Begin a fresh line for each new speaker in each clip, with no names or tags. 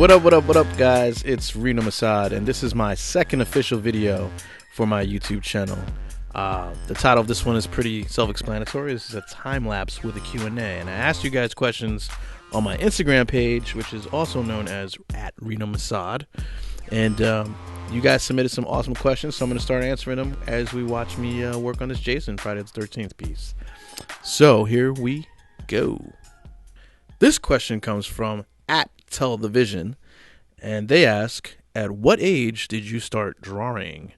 What up, guys? It's Reno Msad, and this is my second official video for my YouTube channel. The title of this one is pretty self-explanatory. This is a time lapse with a Q&A, and I asked you guys questions on my Instagram page, which is also known as @RenoMsad, and you guys submitted some awesome questions, so I'm going to start answering them as we watch me work on this Jason Friday the 13th piece. So here we go. This question comes from @Television, and they ask, at what age did you start drawing?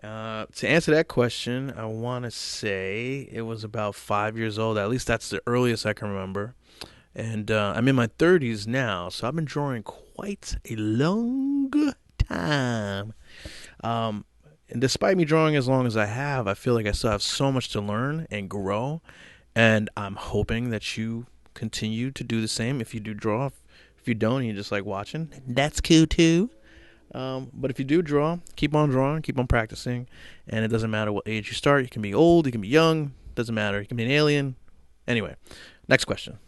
To answer that question, I want to say it was about 5 years old. At least that's the earliest I can remember. And I'm in my 30s now, so I've been drawing quite a long time. And despite me drawing as long as I have, I feel like I still have so much to learn and grow. And I'm hoping that you continue to do the same. If you do draw, if you don't and you just like watching, that's cool too. But if you do draw, keep on drawing, keep on practicing, and it doesn't matter what age you start. You can be old, you can be young, doesn't matter. You can be an alien. Anyway, next question.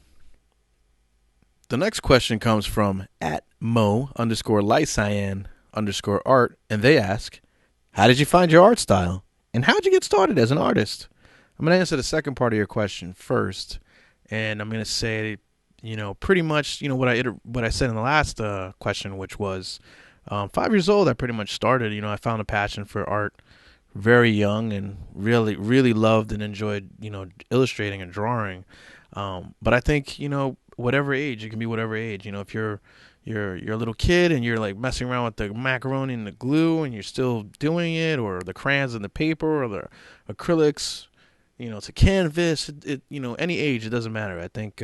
The next question comes from @Mo_Lycyan_art, and they ask, how did you find your art style? And how did you get started as an artist? I'm going to answer the second part of your question first, and I'm going to say, pretty much, what I said in the last question, which was 5 years old. I pretty much started. I found a passion for art very young and really loved and enjoyed, illustrating and drawing. But I think, whatever age, it can be whatever age. If you're a little kid and you're like messing around with the macaroni and the glue and you're still doing it, or the crayons and the paper, or the acrylics, to canvas, any age, it doesn't matter. I think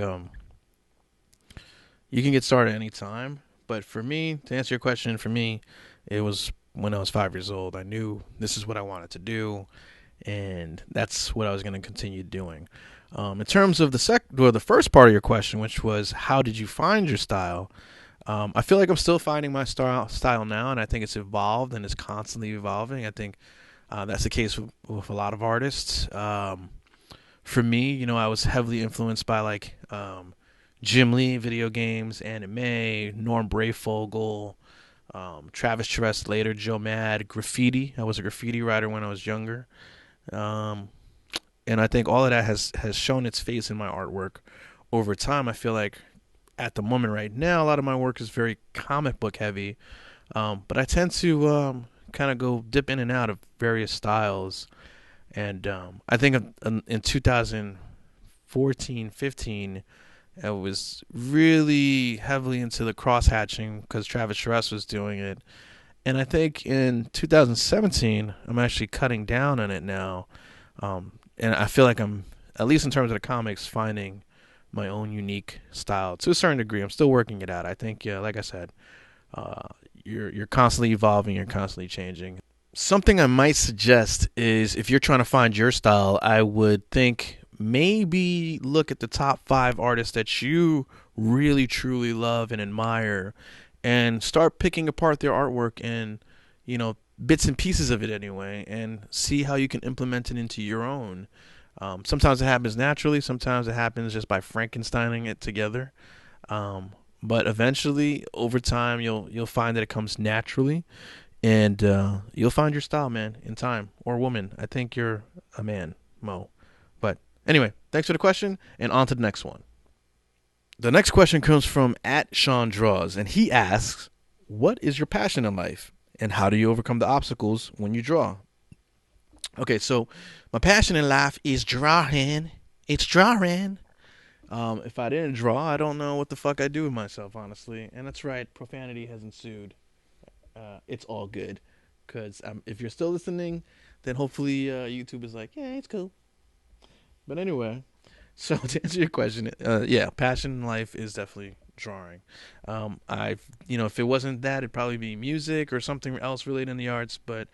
you can get started any time. But for me, to answer your question, for me, it was when I was 5 years old. I knew this is what I wanted to do, and that's what I was going to continue doing. In terms of the first part of your question, which was how did you find your style, I feel like I'm still finding my style now, and I think it's evolved and it's constantly evolving. I think that's the case with a lot of artists. For me, I was heavily influenced by Jim Lee video games, anime, Norm Brayfogle, Travis Charest, later Joe Mad, graffiti. I was a graffiti writer when I was younger. And I think all of that has shown its face in my artwork over time. I feel like at the moment right now, a lot of my work is very comic book heavy. But I tend to kind of go dip in and out of various styles. And I think in 2014, 15, I was really heavily into the cross-hatching because Travis Charest was doing it. And I think in 2017, I'm actually cutting down on it now. And I feel like I'm, at least in terms of the comics, finding my own unique style to a certain degree. I'm still working it out. I think, like I said, you're constantly evolving, you're constantly changing. Something I might suggest is if you're trying to find your style, I would think maybe look at the top 5 artists that you really truly love and admire, and start picking apart their artwork and bits and pieces of it anyway, and see how you can implement it into your own. Sometimes it happens naturally, sometimes it happens just by Frankensteining it together, but eventually over time you'll find that it comes naturally, and you'll find your style, man, in time, or woman. I think you're a man, Mo. But anyway, thanks for the question, and on to the next one. The next question comes from @SeanDraws, and he asks, what is your passion in life, and how do you overcome the obstacles when you draw? Okay, so my passion in life is drawing. It's drawing. If I didn't draw, I don't know what the fuck I'd do with myself, honestly. And that's right, profanity has ensued. It's all good, because if you're still listening, then hopefully YouTube is like, yeah, it's cool. But anyway, so to answer your question, passion in life is definitely drawing. If it wasn't that, it'd probably be music or something else related in the arts. But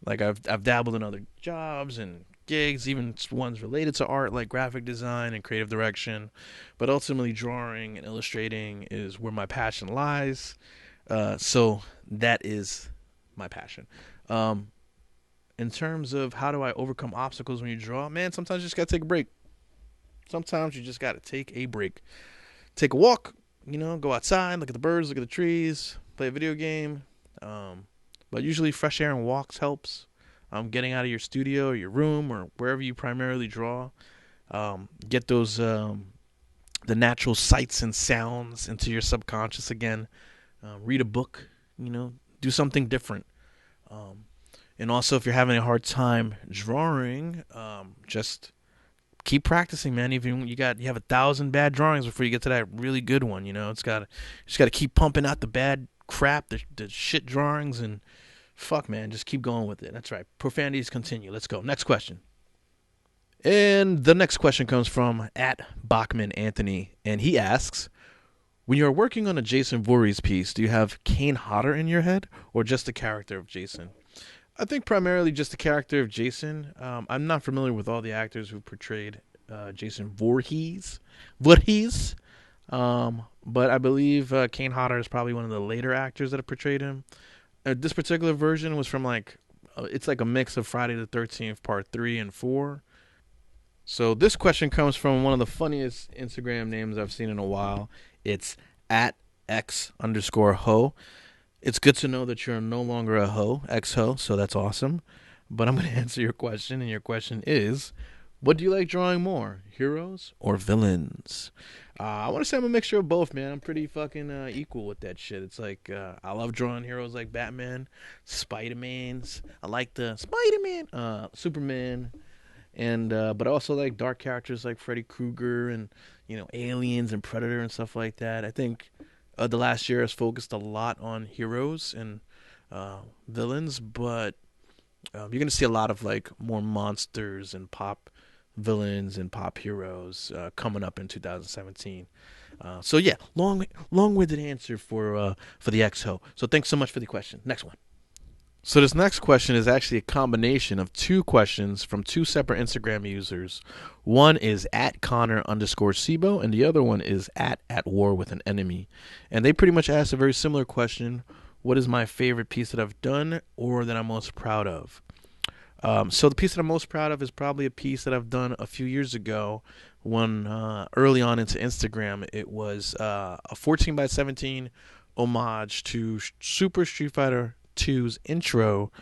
I've dabbled in other jobs and gigs, even ones related to art, like graphic design and creative direction. But ultimately, drawing and illustrating is where my passion lies. So that is my passion. In terms of how do I overcome obstacles when you draw, man, sometimes you just gotta take a break. Sometimes you just gotta take a break. Take a walk, go outside, look at the birds, look at the trees, play a video game. But usually fresh air and walks helps. Getting out of your studio or your room or wherever you primarily draw. Get those the natural sights and sounds into your subconscious again. Read a book, do something different. And also, if you're having a hard time drawing, just keep practicing, man. Even you have 1,000 bad drawings before you get to that really good one. You just gotta keep pumping out the bad crap, the shit drawings, and fuck, man, just keep going with it. That's right. Profanities continue. Let's go. Next question. And the next question comes from @BachmanAnthony, and he asks, when you're working on a Jason Voorhees piece, do you have Kane Hodder in your head or just the character of Jason? I think primarily just the character of Jason. I'm not familiar with all the actors who portrayed Jason Voorhees. But I believe Kane Hodder is probably one of the later actors that have portrayed him. This particular version was from it's like a mix of Friday the 13th Part 3 and 4. So this question comes from one of the funniest Instagram names I've seen in a while. It's @X_ho. It's good to know that you're no longer a hoe, ex-ho, so that's awesome. But I'm going to answer your question, and your question is, what do you like drawing more, heroes or villains? I want to say I'm a mixture of both, man. I'm pretty fucking equal with that shit. It's like, I love drawing heroes like Batman, Spider-Mans. I like the Spider-Man, Superman. And but I also like dark characters like Freddy Krueger and Aliens and Predator and stuff like that. I think the last year has focused a lot on heroes and villains, but you're gonna see a lot of more monsters and pop villains and pop heroes coming up in 2017. So yeah, long-winded answer for the XO. So thanks so much for the question. Next one. So this next question is actually a combination of two questions from two separate Instagram users. One is @Connor_Sibo, and the other one is @At War with an Enemy. And they pretty much asked a very similar question: what is my favorite piece that I've done or that I'm most proud of? So the piece that I'm most proud of is probably a piece that I've done a few years ago when early on into Instagram. It was a 14x17 homage to Super Street Fighter 2's intro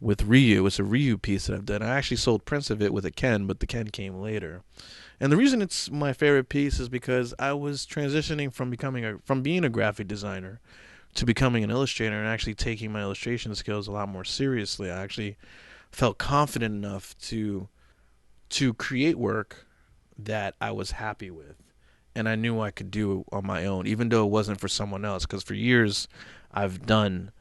with Ryu. It's a Ryu piece that I've done. I actually sold prints of it with a Ken, but the Ken came later. And the reason it's my favorite piece is because I was transitioning from being a graphic designer to becoming an illustrator and actually taking my illustration skills a lot more seriously. I actually felt confident enough to create work that I was happy with and I knew I could do on my own, even though it wasn't for someone else. Because for years I've done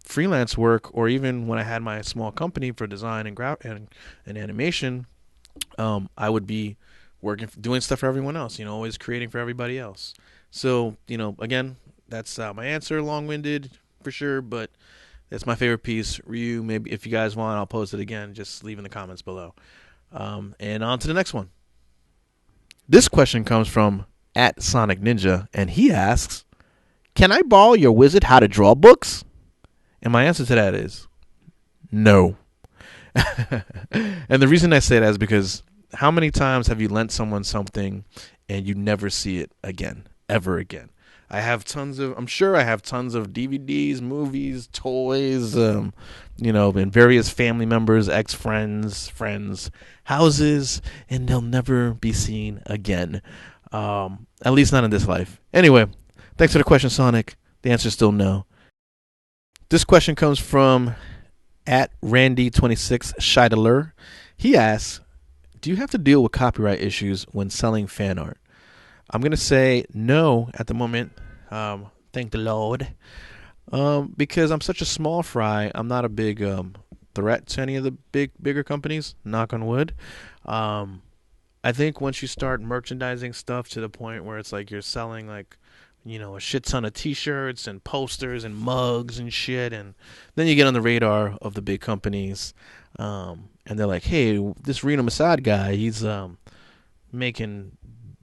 freelance work, or even when I had my small company for design and animation, I would be doing stuff for everyone else, always creating for everybody else. So, again, that's my answer, long-winded for sure, but it's my favorite piece. Ryu, maybe if you guys want, I'll post it again. Just leave in the comments below. And on to the next one. This question comes from @SonicNinja, and he asks, can I borrow your Wizard How to Draw books? And my answer to that is no. And the reason I say that is because how many times have you lent someone something and you never see it again, ever again? I'm sure I have tons of DVDs, movies, toys, and various family members, ex-friends, friends, houses, and they'll never be seen again. At least not in this life. Anyway, thanks for the question, Sonic. The answer is still no. This question comes from @Randy26Scheidler. He asks, do you have to deal with copyright issues when selling fan art? I'm going to say no at the moment. Thank the Lord. Because I'm such a small fry, I'm not a big threat to any of the bigger companies, knock on wood. I think once you start merchandising stuff to the point where it's like you're selling a shit ton of t-shirts and posters and mugs and shit, and then you get on the radar of the big companies, and they're like, hey, this Reno Msad guy, he's making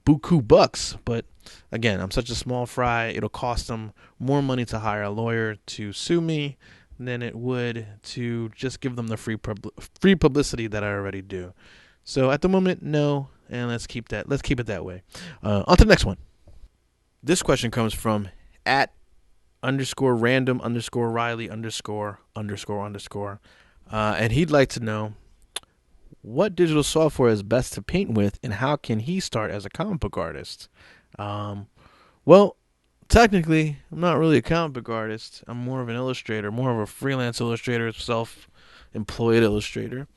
buku bucks. But again, I'm such a small fry, it'll cost them more money to hire a lawyer to sue me than it would to just give them the free publicity that I already do. So at the moment, no, and let's keep it that way. On to the next one. This question comes from at underscore random underscore Riley underscore underscore underscore. And he'd like to know what digital software is best to paint with and how can he start as a comic book artist? Well, technically, I'm not really a comic book artist. I'm more of an illustrator, more of a freelance illustrator, self-employed illustrator.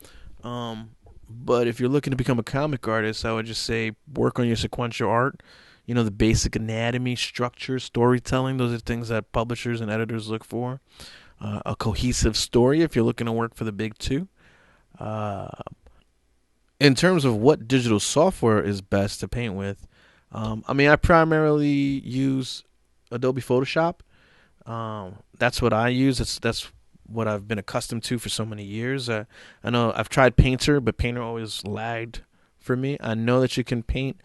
But if you're looking to become a comic artist, I would just say work on your sequential art. You know, the basic anatomy, structure, storytelling. Those are things that publishers and editors look for. A cohesive story if you're looking to work for the big two. Uh, in terms of what digital software is best to paint with, I primarily use Adobe Photoshop. That's what I use. That's what I've been accustomed to for so many years. I know I've tried Painter, but Painter always lagged for me. I know that you can paint,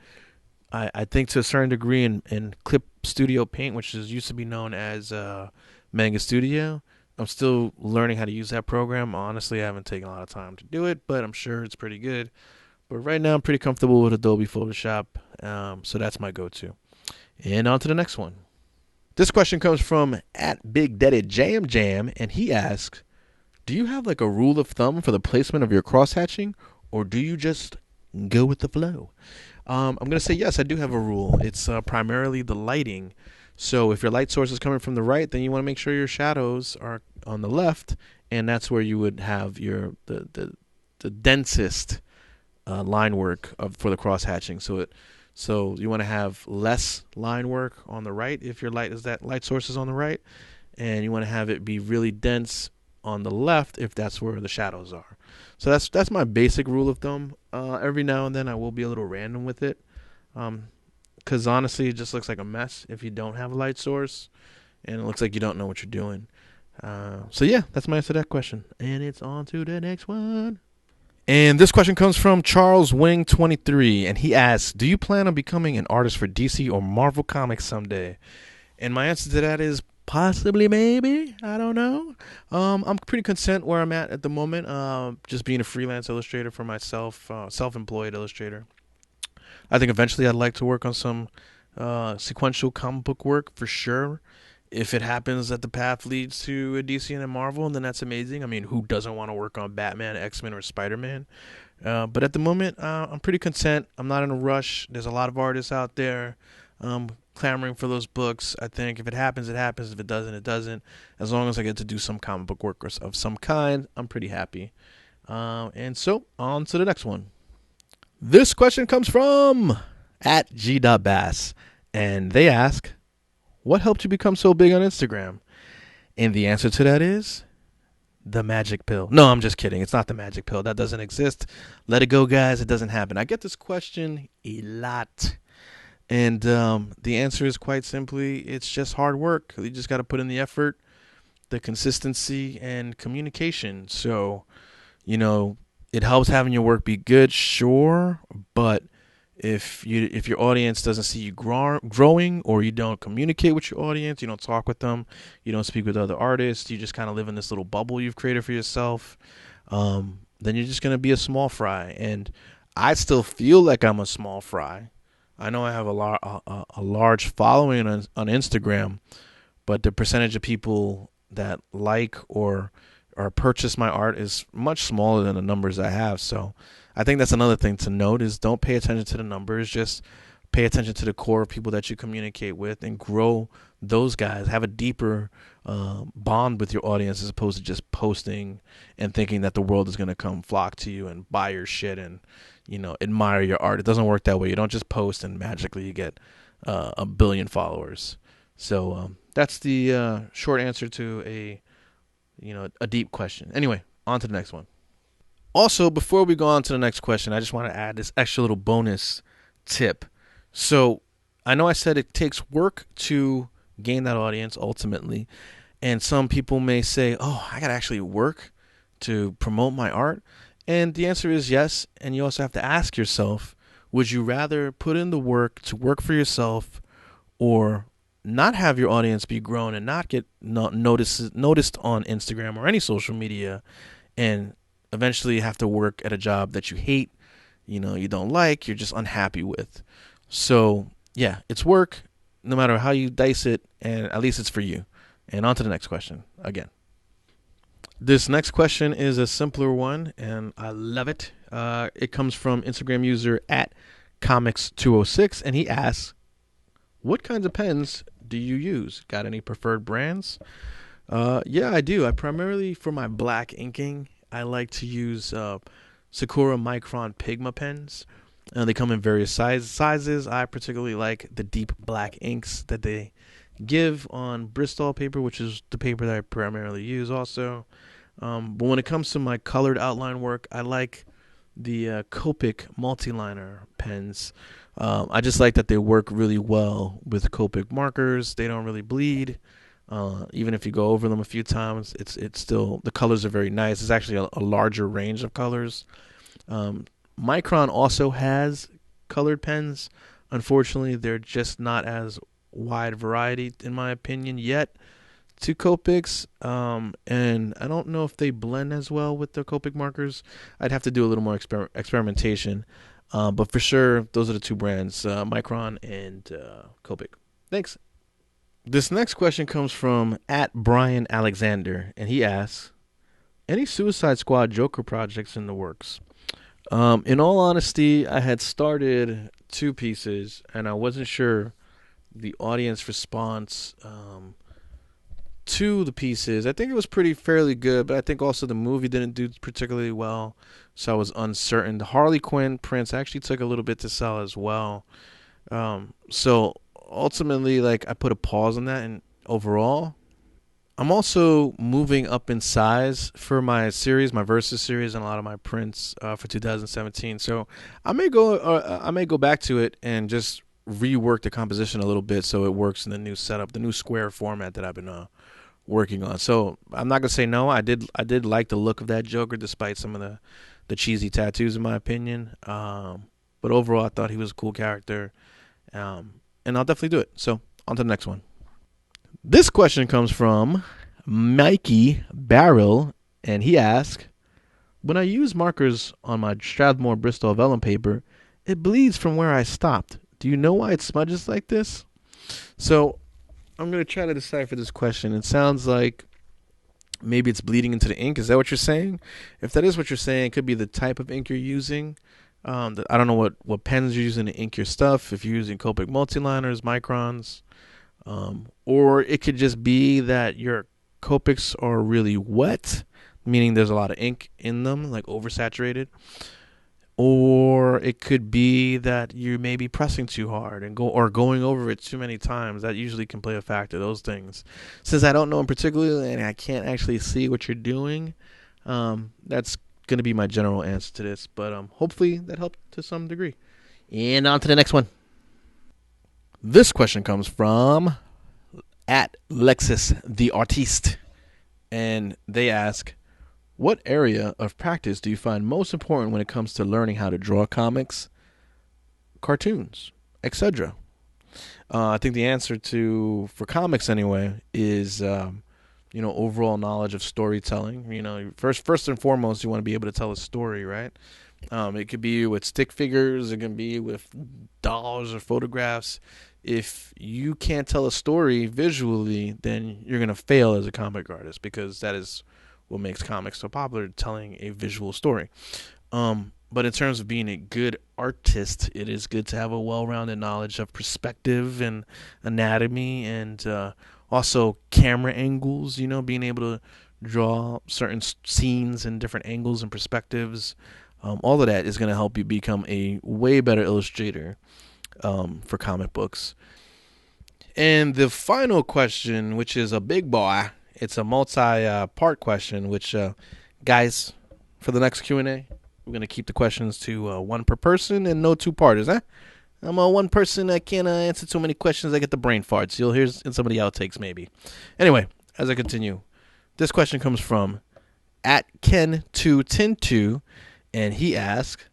I think to a certain degree in Clip Studio Paint, which used to be known as Manga Studio. I'm still learning how to use that program. Honestly, I haven't taken a lot of time to do it, but I'm sure it's pretty good. But right now, I'm pretty comfortable with Adobe Photoshop, so that's my go-to. And on to the next one. This question comes from at Big Daddy Jam Jam, and he asks, do you have like a rule of thumb for the placement of your cross-hatching, or do you just go with the flow? I'm going to say yes, I do have a rule. It's primarily the lighting. So if your light source is coming from the right, then you want to make sure your shadows are on the left, and that's where you would have the densest line work for the cross hatching. So you want to have less line work on the right if your light source is on the right, and you want to have it be really dense on the left if that's where the shadows are. So that's my basic rule of thumb. Every now and then I will be a little random with it. Because honestly, it just looks like a mess if you don't have a light source, and it looks like you don't know what you're doing. So yeah, that's my answer to that question. And it's on to the next one. And this question comes from Charles Wing 23, and he asks, do you plan on becoming an artist for DC or Marvel Comics someday? And my answer to that is possibly, maybe. I don't know. I'm pretty content where I'm at the moment, just being a freelance illustrator for myself, self-employed illustrator. I think eventually I'd like to work on some sequential comic book work for sure. If it happens that the path leads to a DC and a Marvel, then that's amazing. I mean, who doesn't want to work on Batman, X-Men, or Spider-Man? But at the moment, I'm pretty content. I'm not in a rush. There's a lot of artists out there clamoring for those books. I think if it happens, it happens. If it doesn't, it doesn't. As long as I get to do some comic book work of some kind, I'm pretty happy. And so, on to the next one. This question comes from at g.bass, and they ask, what helped you become so big on Instagram? And the answer to that is the magic pill. No, I'm just kidding. It's not the magic pill. That doesn't exist. Let it go, guys. It doesn't happen. I get this question a lot. And the answer is quite simply, it's just hard work. You just got to put in the effort, the consistency, and communication. So, it helps having your work be good, sure, but if your audience doesn't see you growing, or you don't communicate with your audience, you don't talk with them, you don't speak with other artists, you just kind of live in this little bubble you've created for yourself, then you're just going to be a small fry. And I still feel like I'm a small fry. I know I have a large following on Instagram, but the percentage of people that like or purchase my art is much smaller than the numbers I have. So I think that's another thing to note is don't pay attention to the numbers. Just pay attention to the core of people that you communicate with and grow those guys. Have a deeper bond with your audience as opposed to just posting and thinking that the world is going to come flock to you and buy your shit and, admire your art. It doesn't work that way. You don't just post and magically you get 1 billion followers. So that's the short answer to a deep question. Anyway, on to the next one. Also, before we go on to the next question, I just want to add this extra little bonus tip. So I know I said it takes work to gain that audience ultimately. And some people may say, oh, I got to actually work to promote my art. And the answer is yes. And you also have to ask yourself, would you rather put in the work to work for yourself or not have your audience be grown and not get noticed on Instagram or any social media and eventually have to work at a job that you hate, you don't like, you're just unhappy with. So yeah, it's work. no matter how you dice it, and at least it's for you. And on to the next question again. This next question is a simpler one, and I love it. It comes from Instagram user at Comics206, and he asks, what kinds of pens do you use? Got any preferred brands? Yeah, I do. I primarily, for my black inking, I like to use Sakura Micron Pigma pens. They come in various sizes. I particularly like the deep black inks that they give on Bristol paper, which is the paper that I primarily use also. But when it comes to my colored outline work, I like the Copic multiliner pens. I just like that they work really well with Copic markers. They don't really bleed. Even if you go over them a few times, it's still, the colors are very nice. It's actually a larger range of colors. Micron also has colored pens. Unfortunately, they're just not as wide variety, in my opinion, yet to Copics. And I don't know if they blend as well with the Copic markers. I'd have to do a little more experimentation. But for sure, those are the two brands, Micron and Copic. Thanks. This next question comes from at Brian Alexander, and he asks, any Suicide Squad Joker projects in the works? In all honesty, I had started 2 pieces, and I wasn't sure the audience response to the pieces. I think it was fairly good, but I think also the movie didn't do particularly well, so I was uncertain. The Harley Quinn prints actually took a little bit to sell as well. So ultimately, like, I put a pause on that, and overall, I'm also moving up in size for my series, my Versus series, and a lot of my prints for 2017. So I may go back to it and just rework the composition a little bit so it works in the new setup, the new square format that I've been working on. So I'm not gonna say no. I did like the look of that Joker, despite some of the cheesy tattoos, in my opinion. But overall, I thought he was a cool character, and I'll definitely do it. So on to the next one. This question comes from Mikey Barrel, and he asks, when I use markers on my Strathmore Bristol vellum paper, it bleeds from where I stopped. Do you know why it smudges like this? So I'm going to try to decipher this question. It sounds like maybe it's bleeding into the ink. Is that what you're saying? If that is what you're saying, it could be the type of ink you're using. I don't know what pens you're using to ink your stuff. If you're using Copic multiliners, Microns, or it could just be that your Copics are really wet, meaning there's a lot of ink in them, like oversaturated. Or it could be that you may be pressing too hard and going over it too many times. That usually can play a factor, those things. Since I don't know in particular and I can't actually see what you're doing, that's going to be my general answer to this. But hopefully that helped to some degree. And on to the next one. This question comes from at Lexus the Artiste, and they ask, what area of practice do you find most important when it comes to learning how to draw comics, cartoons, etc.? I think the answer for comics anyway is overall knowledge of storytelling. First and foremost, you want to be able to tell a story, right? It could be with stick figures, it can be with dolls or photographs. If you can't tell a story visually, then you're going to fail as a comic artist, because that is what makes comics so popular, telling a visual story. But in terms of being a good artist, it is good to have a well-rounded knowledge of perspective and anatomy, and also camera angles, being able to draw certain scenes in different angles and perspectives. All of that is going to help you become a way better illustrator for comic books. And the final question, which is a big boy, it's a multi-part question, which, guys, for the next Q&A, we're going to keep the questions to one per person and no two-parters, huh? I'm a one person. I can't answer too many questions. I get the brain farts. You'll hear in some of the outtakes, maybe. Anyway, as I continue, this question comes from at Ken210, and he asks,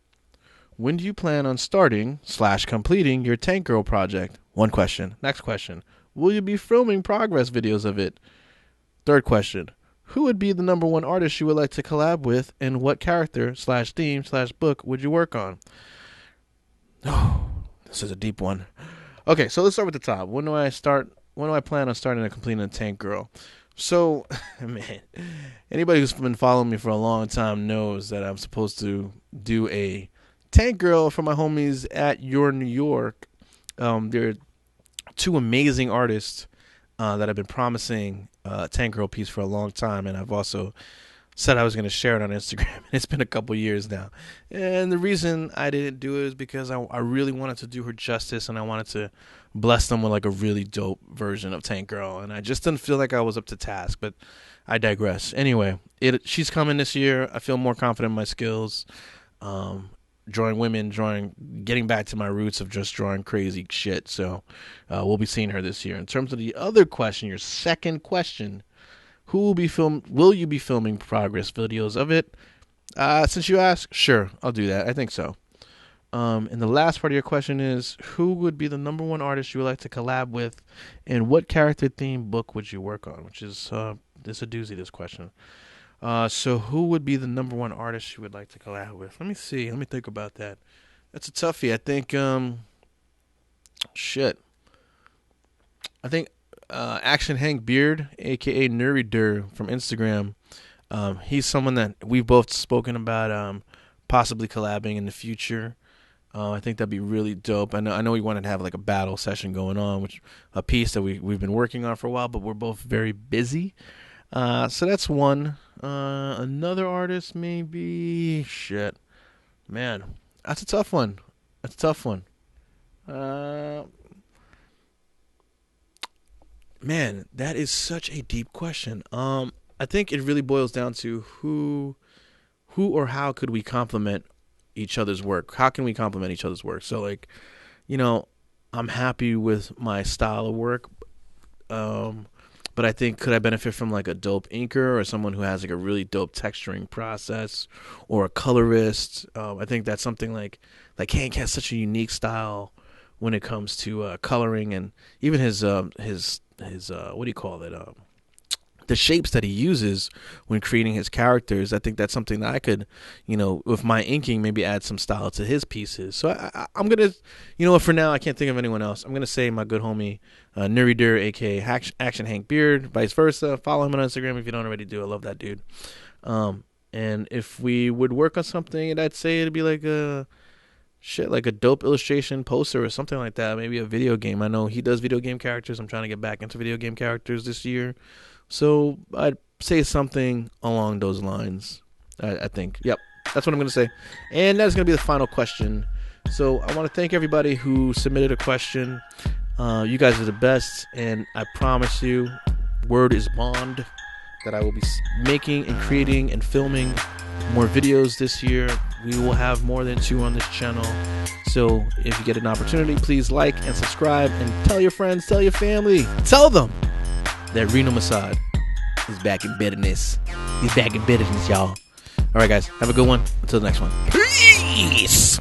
when do you plan on starting/completing your Tank Girl project? One question. Next question. Will you be filming progress videos of it? Third question. Who would be the number one artist you would like to collab with, and what character/theme/book would you work on? Oh, this is a deep one. Okay, so let's start with the top. When do I start? When do I plan on starting to completing a tank girl? So, man, anybody who's been following me for a long time knows that I'm supposed to do a tank girl for my homies at Your New York. They're two amazing artists that I've been promising a tank girl piece for a long time, and I've also said I was going to share it on Instagram. It's been a couple years now. And the reason I didn't do it is because I really wanted to do her justice, and I wanted to bless them with like a really dope version of Tank Girl. And I just didn't feel like I was up to task, but I digress. Anyway, she's coming this year. I feel more confident in my skills. Drawing women, getting back to my roots of just drawing crazy shit. So we'll be seeing her this year. In terms of the other question, your second question, will you be filming progress videos of it? Since you asked, sure, I'll do that. I think so. And the last part of your question is, who would be the number one artist you would like to collab with, and what character theme book would you work on? Which is this a doozy, this question. So who would be the number one artist you would like to collab with? Let me see. Let me think about that. That's a toughie. I think I think Action Hank Beard, aka Nuridur from Instagram. He's someone that we've both spoken about possibly collabing in the future. I think that'd be really dope. I know we wanted to have like a battle session going on, which a piece that we've been working on for a while, but we're both very busy. So that's one. Another artist maybe. Shit, man, that's a tough one. Man, that is such a deep question. I think it really boils down to who or how could we complement each other's work? How can we complement each other's work? So, like, I'm happy with my style of work, but I think could I benefit from like a dope inker or someone who has like a really dope texturing process, or a colorist? I think that's something like Hank has such a unique style when it comes to coloring, and even his what do you call it? The shapes that he uses when creating his characters. I think that's something that I could, with my inking, maybe add some style to his pieces. So I'm going to, for now, I can't think of anyone else. I'm going to say my good homie, Nuridur, aka Action Hank Beard, vice versa. Follow him on Instagram if you don't already do. I love that dude. And if we would work on something, I'd say it'd be like like a dope illustration poster or something like that. Maybe a video game. I know he does video game characters. I'm trying to get back into video game characters this year. So I'd say something along those lines, I think. Yep, that's what I'm going to say. And that's going to be the final question. So I want to thank everybody who submitted a question. You guys are the best, and I promise you, word is bond, that I will be making and creating and filming more videos this year. We will have more than 2 on this channel. So if you get an opportunity, please like and subscribe, and tell your friends, tell your family, tell them that Reno Msad is back in business. He's back in business, y'all. All right, guys. Have a good one. Until the next one. Peace.